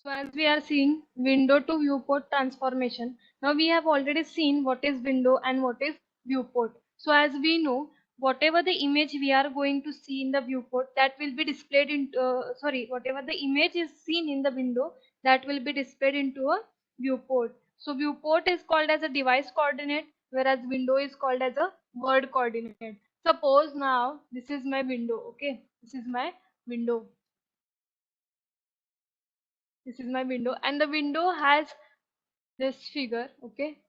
So as we are seeing window to viewport transformation, now we have already seen what is window and what is viewport. So as we know, whatever the image we are going to see in the viewport, that will be displayed in whatever the image is seen in the window, that will be displayed into a viewport. So viewport is called as a device coordinate, whereas window is called as a word coordinate. Suppose now this is my window. Okay, this is my window. This is my window, and the window has this figure. Okay,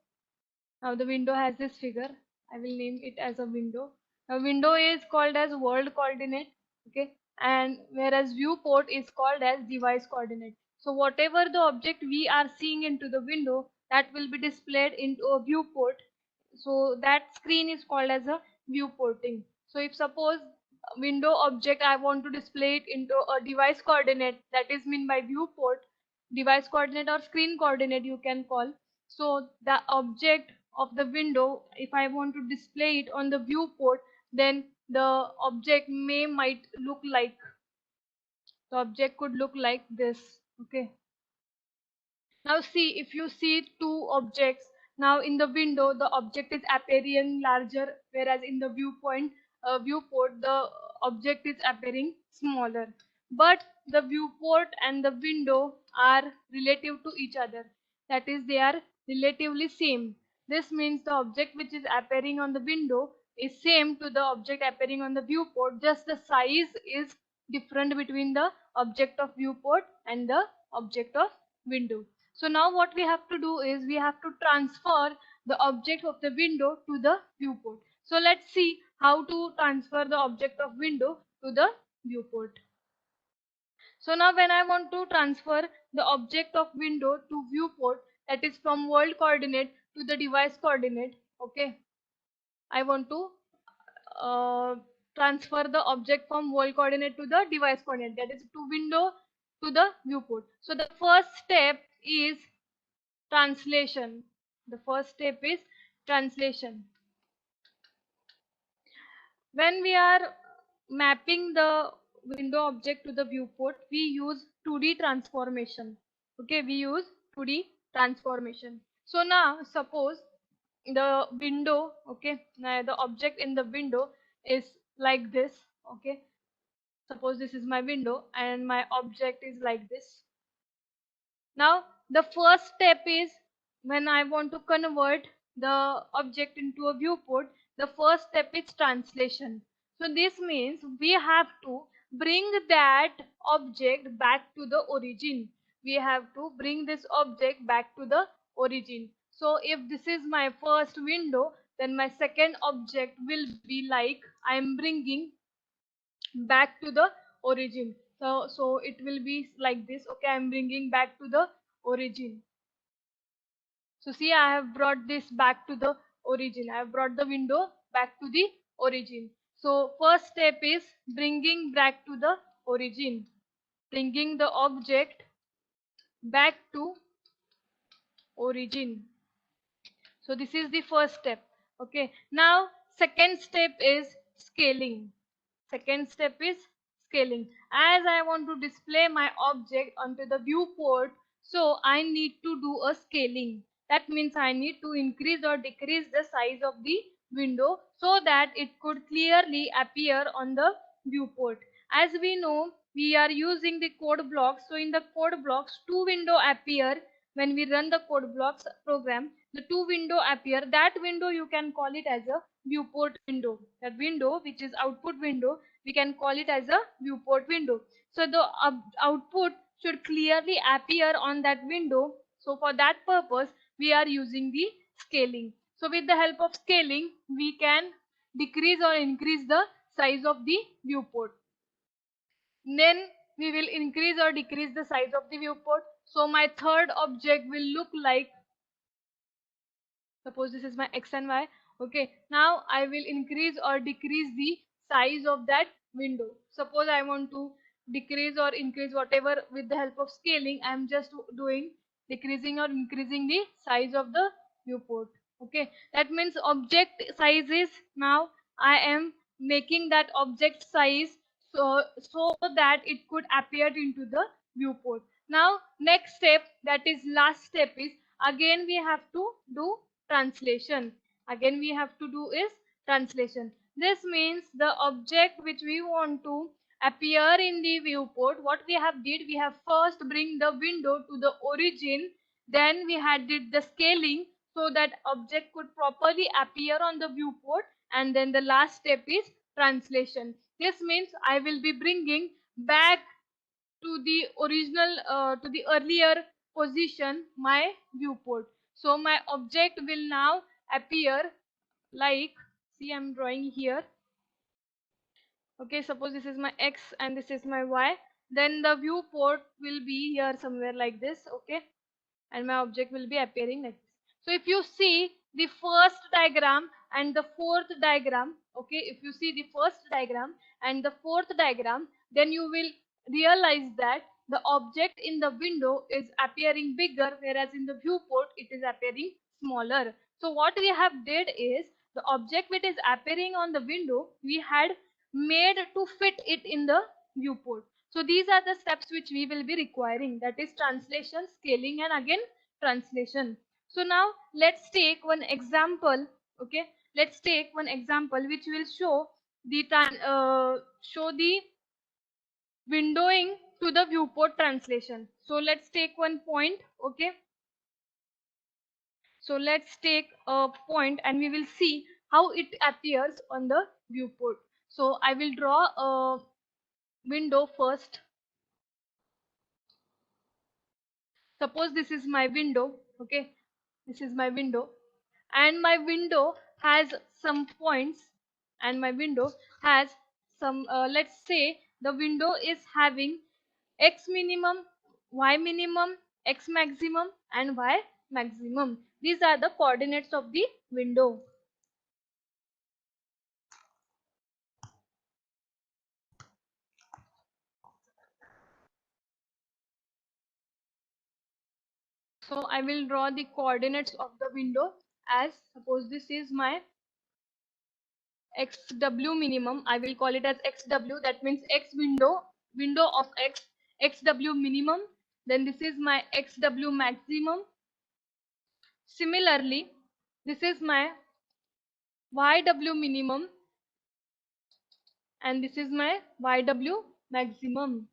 now the window has this figure. I will name it as a window. Now window is called as world coordinate. Okay, and whereas viewport is called as device coordinate. So whatever the object we are seeing into the window, that will be displayed into a viewport. So that screen is called as a viewporting. So if suppose window object I want to display it into a device coordinate, that is mean by viewport, device coordinate or screen coordinate you can call. So the object of the window, if I want to display it on the viewport, then the object might look like, the object could look like this. Okay, now see, if you see two objects, now in the window the object is appearing larger, whereas in the viewport the object is appearing smaller. But the viewport and the window are relative to each other. That is, they are relatively same. This means the object which is appearing on the window is same to the object appearing on the viewport. Just the size is different between the object of viewport and the object of window. So now what we have to do is we have to transfer the object of the window to the viewport. So let's see how to transfer the object of window to the viewport. So now when I want to transfer the object of window to viewport, that is from world coordinate to the device coordinate, okay, I want to uh, transfer the object from world coordinate to the device coordinate, that is to window to the viewport. So the first step is translation. The first step is translation. When we are mapping the window object to the viewport, we use 2D transformation. Okay, we use 2D transformation. So now suppose the window, okay, now the object in the window is like this. Okay, suppose this is my window and my object is like this. Now, the first step is when I want to convert the object into a viewport, the first step is translation. So this means we have to bring that object back to the origin. We have to bring this object back to the origin. So if this is my first window, then my second object will be like I am bringing back to the origin. So it will be like this. Okay, I'm bringing back to the origin. So see, I have brought this back to the origin. I have brought the window back to the origin. So first step is bringing back to the origin, bringing the object back to origin. So this is the first step. Okay, now second step is scaling. Second step is scaling. As I want to display my object onto the viewport, so I need to do a scaling. That means I need to increase or decrease the size of the window so that it could clearly appear on the viewport. As we know, we are using the code blocks. So in the code blocks, two window appear when we run the code blocks program. The two window appear. That window you can call it as a viewport window. That window which is output window, we can call it as a viewport window. So the output should clearly appear on that window. So for that purpose we are using the scaling. So with the help of scaling we can decrease or increase the size of the viewport. Then we will increase or decrease the size of the viewport. So my third object will look like, suppose this is my x and y. Okay, now I will increase or decrease the size of that window. Suppose I want to decrease or increase whatever with the help of scaling, I am just doing decreasing or increasing the size of the viewport. Okay, that means object size is, now I am making that object size so that it could appear into the viewport. Now next step, that is last step, is again we have to do translation. Again we have to do is translation. This means the object which we want to appear in the viewport, what we have did, we have first bring the window to the origin, then we had did the scaling so that object could properly appear on the viewport, and then the last step is translation. This means I will be bringing back to the original to the earlier position my viewport. So my object will now appear like, see, I'm drawing here. Okay, suppose this is my x and this is my y, then the viewport will be here somewhere like this. Okay, and my object will be appearing like this. So if you see the first diagram and the fourth diagram, okay, if you see the first diagram and the fourth diagram, then you will realize that the object in the window is appearing bigger, whereas in the viewport it is appearing smaller. So what we have did is, the object which is appearing on the window, we had made to fit it in the viewport. So these are the steps which we will be requiring, that is translation, scaling, and again translation. So now let's take one example. Okay, let's take one example which will show the show the windowing to the viewport translation. So let's take one point. Okay, so let's take a point and we will see how it appears on the viewport. So I will draw a window first. Suppose this is my window. Okay, this is my window, and my window has some points, and my window has some let's say the window is having x minimum, y minimum, x maximum, and y maximum. These are the coordinates of the window. So I will draw the coordinates of the window as, suppose this is my xw minimum. I will call it as xw, that means x window of xw minimum. Then this is my xw maximum. Similarly, this is my yw minimum, and this is my yw maximum.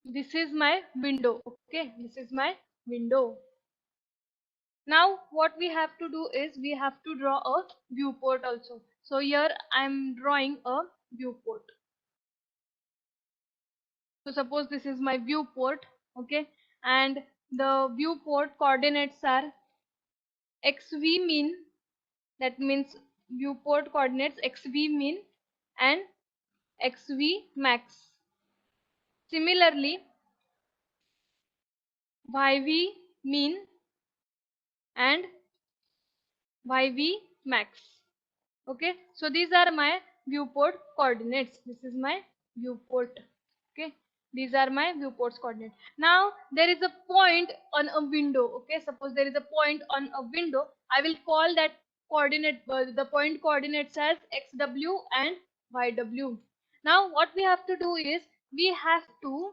This is my window. Okay, this is my window. Now what we have to do is, we have to draw a viewport also. So here I am drawing a viewport. So suppose this is my viewport. Okay, and the viewport coordinates are xv min, that means viewport coordinates xv min and xv max. Similarly, yv min and yv max. Okay, so these are my viewport coordinates. This is my viewport. Okay, these are my viewport's coordinates. Now there is a point on a window. Okay, suppose there is a point on a window, I will call that coordinate, the point coordinates as xw and yw. Now what we have to do is, we have to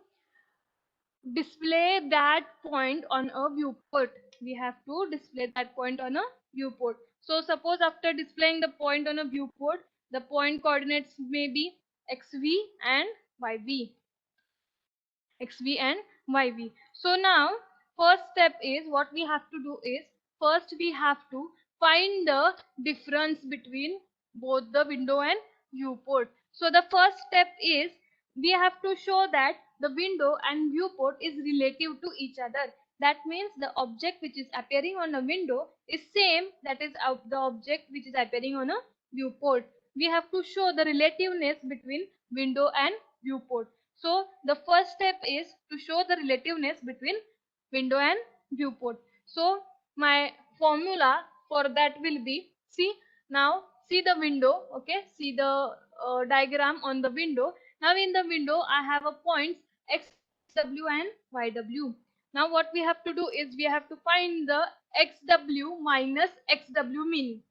display that point on a viewport. We have to display that point on a viewport. So suppose after displaying the point on a viewport, the point coordinates may be xv and yv, xv and yv. So now first step is, what we have to do is, first we have to find the difference between both the window and viewport. So the first step is, we have to show that the window and viewport is relative to each other. That means the object which is appearing on a window is same, that is the object which is appearing on a viewport. We have to show the relativeness between window and viewport. So the first step is to show the relativeness between window and viewport. So my formula for that will be, see, now see the window. Okay, see the diagram on the window. Now in the window I have a points xw and yw. Now what we have to do is, we have to find the xw minus xw mean.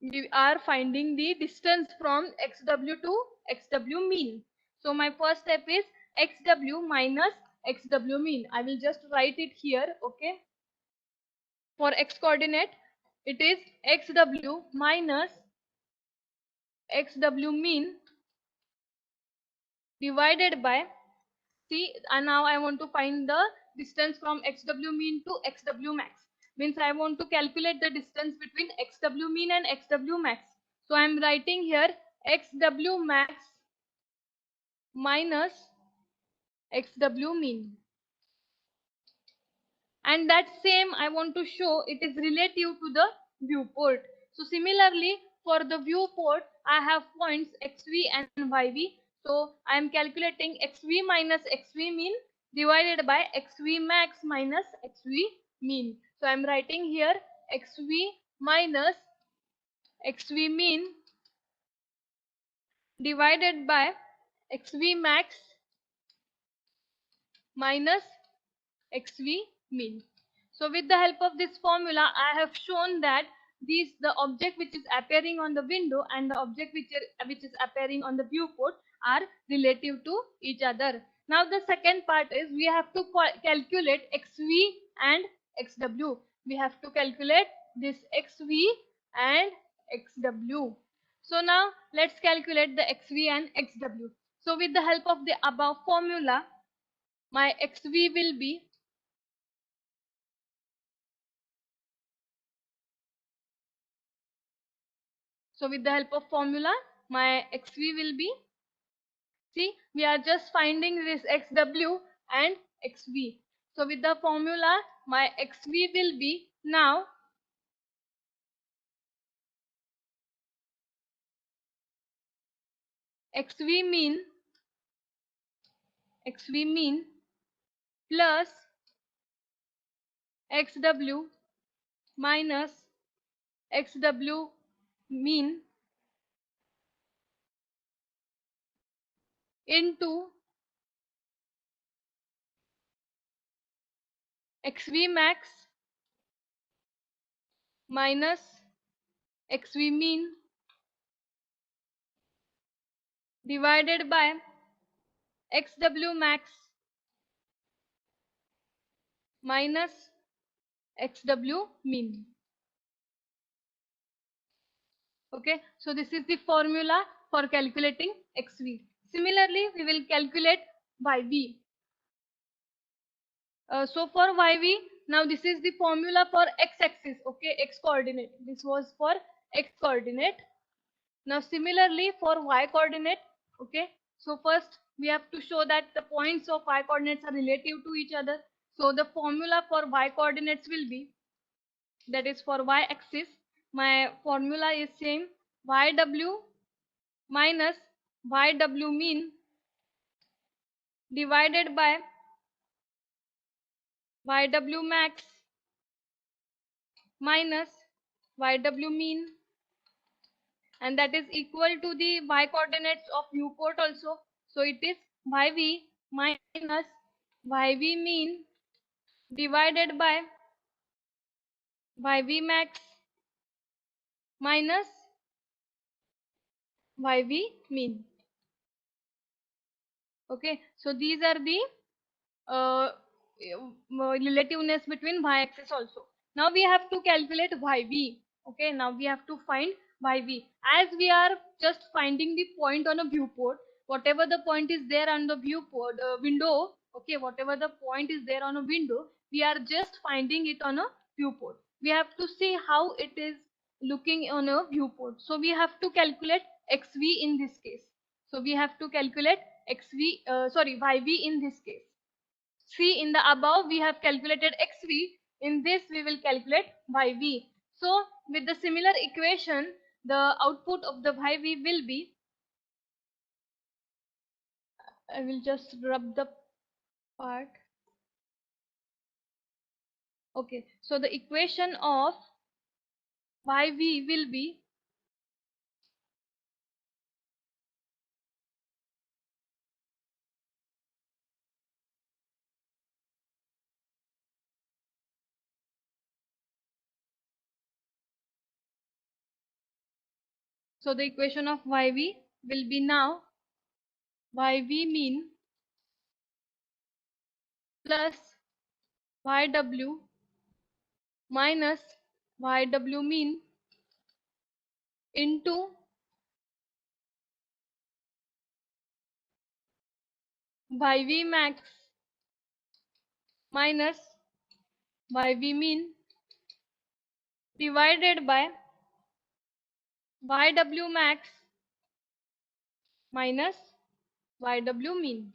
We are finding the distance from xw to xw mean. So my first step is xw minus xw mean. I will just write it here. Okay, for x coordinate it is xw minus xw mean divided by, see, and now I want to find the distance from xw mean to xw max. Means I want to calculate the distance between xw mean and xw max. So I am writing here xw max minus xw mean. And that same I want to show it is relative to the viewport. So similarly for the viewport I have points xv and yv. So I am calculating xv minus xv mean divided by xv max minus xv mean. So I am writing here xv minus xv mean divided by xv max minus xv mean. So with the help of this formula, I have shown that the object which is appearing on the window and the object which is appearing on the viewport are relative to each other. Now the second part is we have to calculate xv and xw. We have to calculate this xv and xw. So now let's calculate the xv and xw. So with the help of the above formula, my xv will be, so with the help of formula, my xv will be, see, we are just finding this xw and xv. So with the formula, my xv will be now xv mean plus xw minus xw mean into xv max minus xv mean divided by xw max minus xw mean. Okay, so this is the formula for calculating xv. Similarly we will calculate yv. So for yv, now this is the formula for x-axis. Okay, x coordinate, this was for x coordinate. Now similarly for y coordinate. Okay, so first we have to show that the points of y coordinates are relative to each other. So the formula for y coordinates will be, that is for y axis, my formula is same, yw minus yw mean divided by yw max minus yw mean, and that is equal to the y coordinates of viewport also. So it is yv minus yv mean divided by yv max minus yv mean. Okay, so these are the uh, relativeness between y-axis also. Now we have to calculate yv. Okay, now we have to find yv. As we are just finding the point on a viewport, whatever the point is there on the viewport window, okay, whatever the point is there on a window, we are just finding it on a viewport. We have to see how it is looking on a viewport. So we have to calculate xv in this case. So we have to calculate yv in this case. See, in the above we have calculated xv, in this we will calculate yv. So with the similar equation, the output of the yv will be, I will just rub the part. Okay, so the equation of yv will be, so the equation of yv will be now yv mean plus YW minus YW mean into YV max minus YV mean divided by YW max minus YW mean.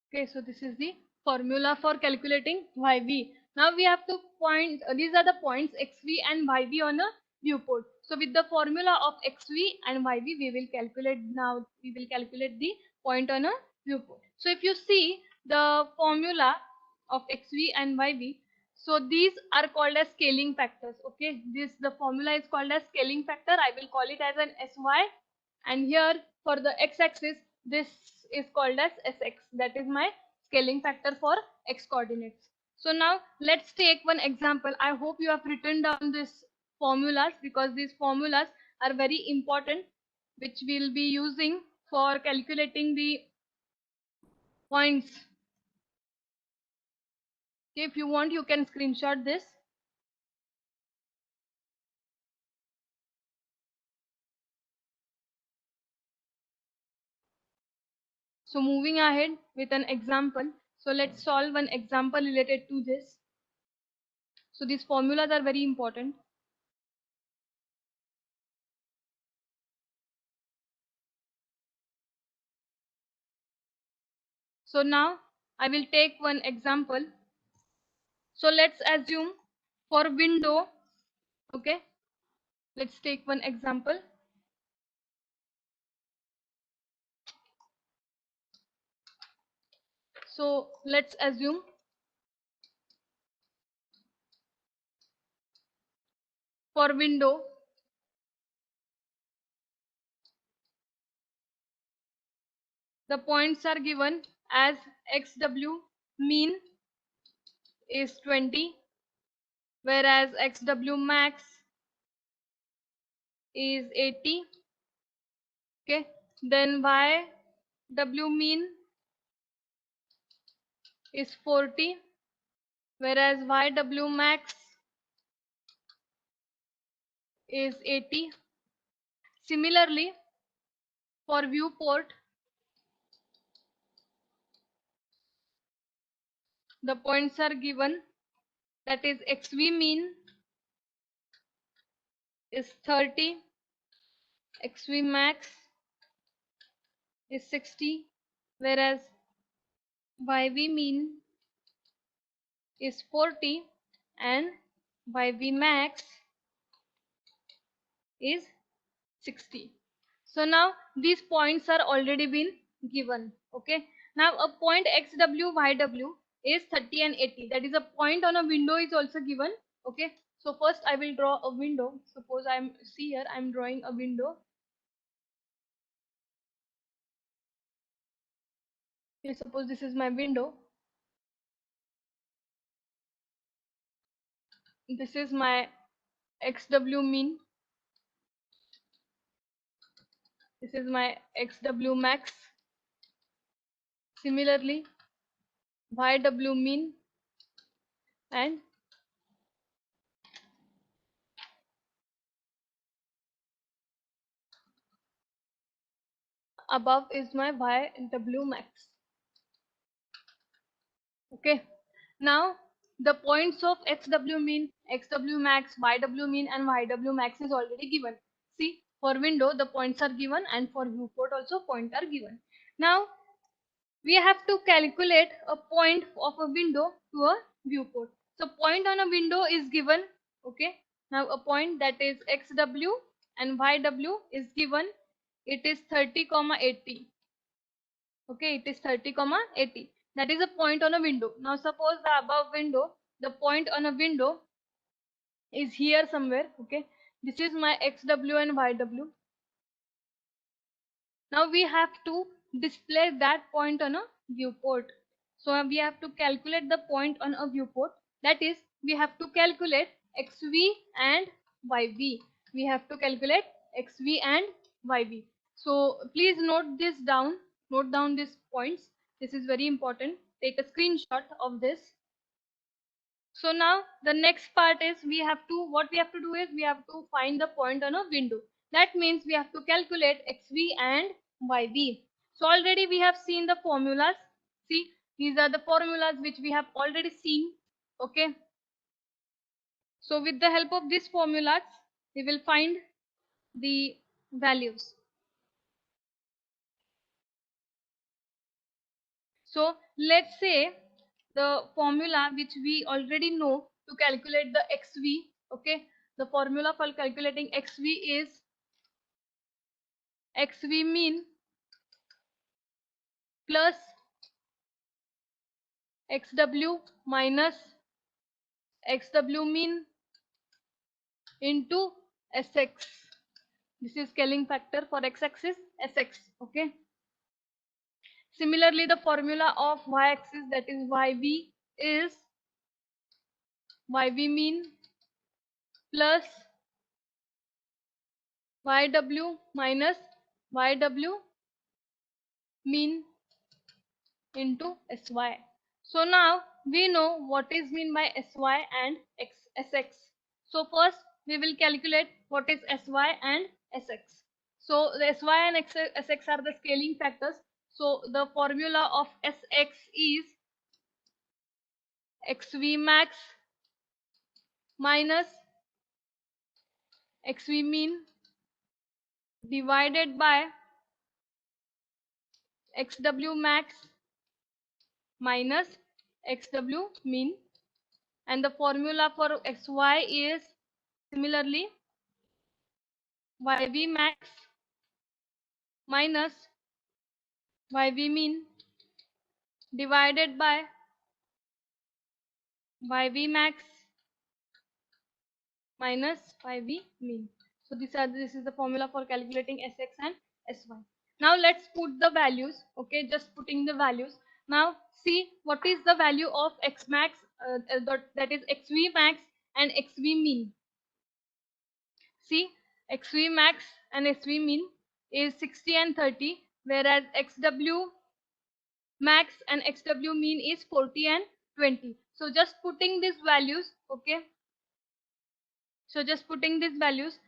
Okay, so this is the formula for calculating YV. Now we have to point, these are the points XV and YV on a viewport. So with the formula of XV and YV, we will calculate the point on a viewport. So if you see the formula of XV and YV, so these are called as scaling factors. Okay, the formula is called as scaling factor. I will call it as an SY, and here for the x-axis this is called as Sx, that is my scaling factor for x coordinates. So now let's take one example. I hope you have written down these formulas, because these formulas are very important, which we'll be using for calculating the points. Okay, if you want, you can screenshot this. So moving ahead with an example, so let's solve one example related to this. So these formulas are very important. So now I will take one example. So let's assume for window, okay, let's take one example. So let's assume for window, the points are given as XW mean is 20, whereas XW max is 80. Okay, then YW mean is 40, whereas YW max is 80. Similarly, for viewport, the points are given, that is XV mean is 30, XV max is 60, whereas YV mean is 40 and YV max is 60. So now these points are already been given. Okay, now a point XW YW is 30 and 80, that is a point on a window is also given. Okay, so first I will draw a window. Suppose I'm drawing a window. Okay, suppose this is my window. This is my XW mean. This is my XW max. Similarly, YW mean, and above is my YW max. Okay, now the points of XW mean, XW max, YW mean and YW max is already given. See, for window the points are given, and for viewport also points are given. Now we have to calculate a point of a window to a viewport. So point on a window is given. Okay, now a point that is XW and YW is given. It is 30, 80. Okay, it is 30, 80. That is a point on a window. Now suppose the above window, the point on a window is here somewhere. Okay, this is my XW and YW. Now we have to display that point on a viewport. So we have to calculate the point on a viewport. That is, we have to calculate xv and yv. We have to calculate xv and yv. So please note down these points. This is very important. Take a screenshot of this. So now the next part is what we have to do is we have to find the point on a window. That means we have to calculate xv and yv. So already we have seen the formulas. See, these are the formulas which we have already seen. Okay. So with the help of these formulas, we will find the values. So let's say the formula which we already know to calculate the xv. Okay. The formula for calculating xv is xv mean plus xw minus xw mean into sx. This is scaling factor for x-axis, sx. Okay. Similarly, the formula of y-axis, that is yv, is yv mean plus yw minus yw mean into sy. So now we know what is mean by sy and sx. So first we will calculate what is sy and sx. So the sy and sx are the scaling factors. So the formula of sx is xv max minus xv mean divided by xw max minus xw mean, and the formula for xy is similarly yv max minus yv mean divided by yv max minus yv mean. So this is the formula for calculating sx and sy. Now let's put the values. Okay, just putting the values. Now see what is the value of x max, that is xv max and xv mean. See, xv max and xv mean is 60 and 30, whereas xw max and xw mean is 40 and 20. So just putting these values. Okay, so just putting these values.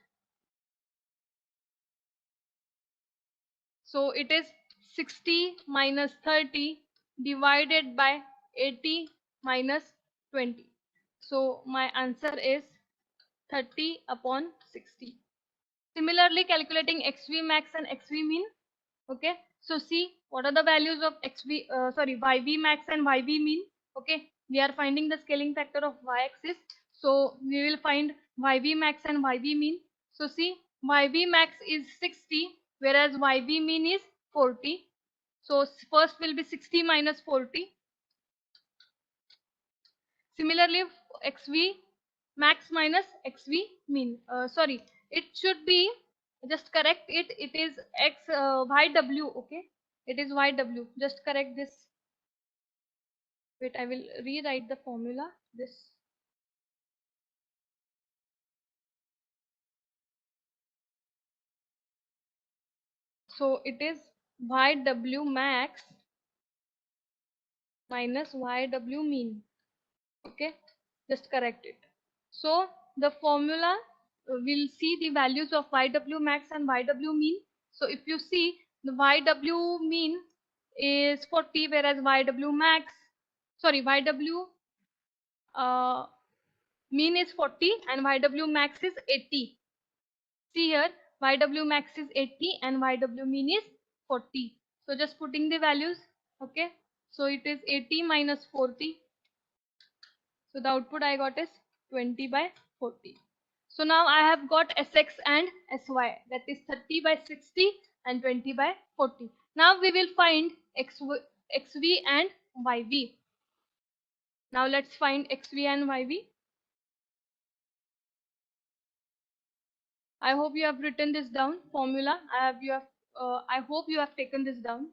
So it is 60 minus 30 divided by 80 minus 20. So my answer is 30 upon 60. Similarly, calculating xv max and xv mean. Okay, so see what are the values of yv max and yv mean. Okay, we are finding the scaling factor of y-axis. So we will find yv max and yv mean. So see, yv max is 60, whereas yv mean is 40. So first will be 60 minus 40. Similarly, xv max minus xv mean. Sorry, it should be, just correct it. It is yw. Okay, it is yw. Just correct this. Wait, I will rewrite the formula. This. So it is yw max minus yw mean. Okay, just correct it. So the formula will see the values of yw max and yw mean. So if you see, the yw mean is 40, whereas yw max, sorry, yw mean is 40 and yw max is 80. See here, yw max is 80 and yw mean is 40. So just putting the values. Okay, so it is 80 minus 40. So the output I got is 20 by 40. So now I have got sx and sy, that is 30 by 60 and 20 by 40. Now we will find xv and yv. Now let's find xv and yv. I hope you have written this down formula. I hope you have taken this down.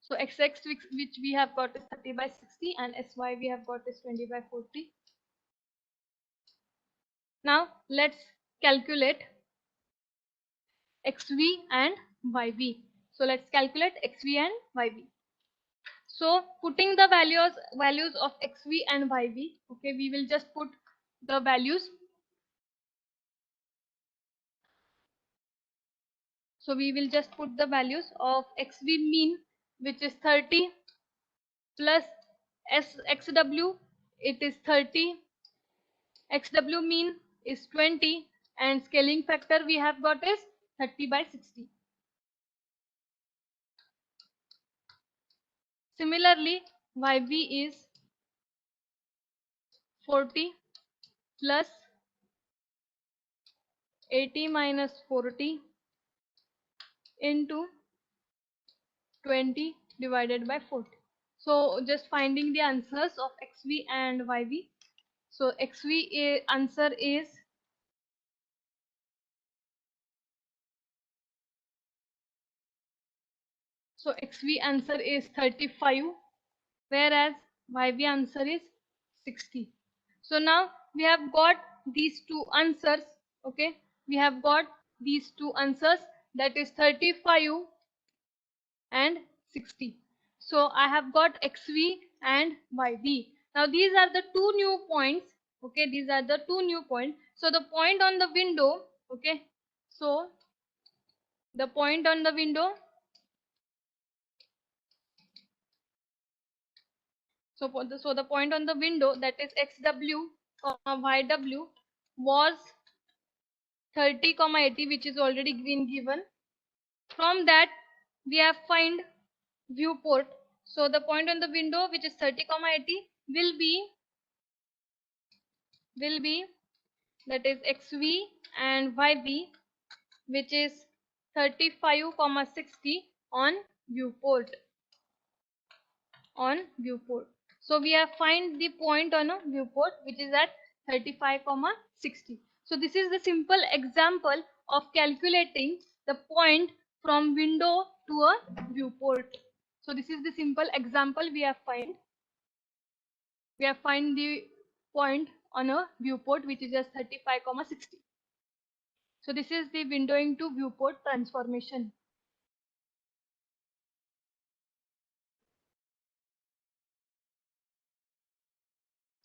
So xx which we have got is 30 by 60 and sy we have got is 20 by 40. Now let's calculate xv and yv. So let's calculate xv and yv. So putting the values of xv and yv, okay, we will just put the values. So we will just put the values of xv mean, which is 30, plus xw, it is 30, xw mean is 20, and scaling factor we have got is 30 by 60. Similarly, yv is 40 plus 80 minus 40 into 20 divided by 40. So just finding the answers of xv and yv. So xv answer is so xv answer is 35, whereas yv answer is 60. So now we have got these two answers. Okay, we have got these two answers, that is 35 and 60. So I have got xv and yv. Now these are the two new points. Okay, these are the two new points. So the point on the window, okay, so the point on the window, so the point on the window, that is xw yw, was 30 80, which is already been given. From that we have find viewport. So the point on the window, which is 30 80, will be that is xv and yv, which is 35 60 on viewport. So we have find the point on a viewport, which is at 35 60. So this is the simple example of calculating the point from window to a viewport. So this is the simple example we have find. We have find the point on a viewport, which is just 35 60. So this is the windowing to viewport transformation.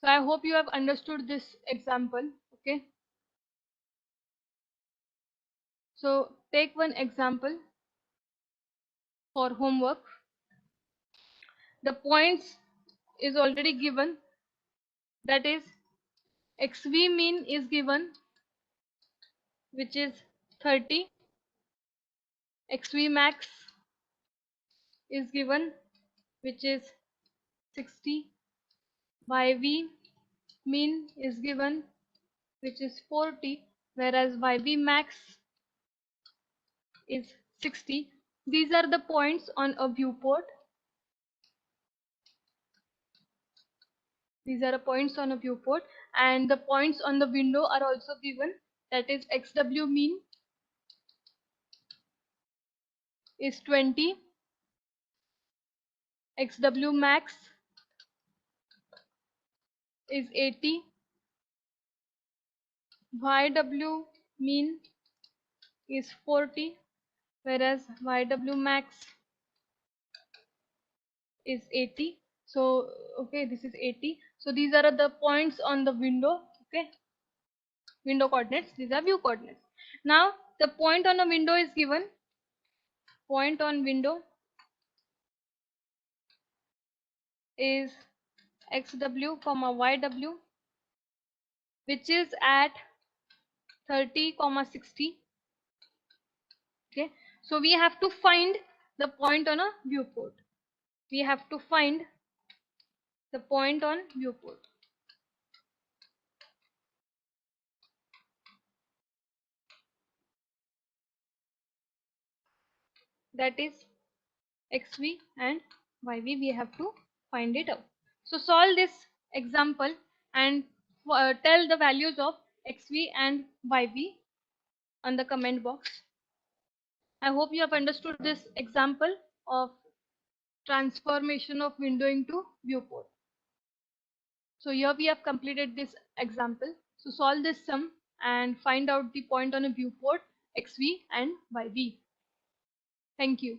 So I hope you have understood this example. Okay. So take one example for homework. The points is already given, that is xv mean is given, which is 30, xv max is given, which is 60, yv mean is given, which is 40, whereas yv max is 60. These are the points on a viewport. These are the points on a viewport, and the points on the window are also given, that is xw mean is 20, xw max is 80, yw mean is 40, whereas yw max is 80. So okay, this is 80. So these are the points on the window. Okay, window coordinates, these are view coordinates. Now the point on a window is given. Point on window is xw yw, which is at 30 60. Okay, so we have to find the point on a viewport. We have to find the point on viewport. That is xv and yv, we have to find it out. So solve this example and tell the values of xv and yv on the comment box. I hope you have understood this example of transformation of window into viewport. So here we have completed this example. So solve this sum and find out the point on a viewport xv and yv. Thank you.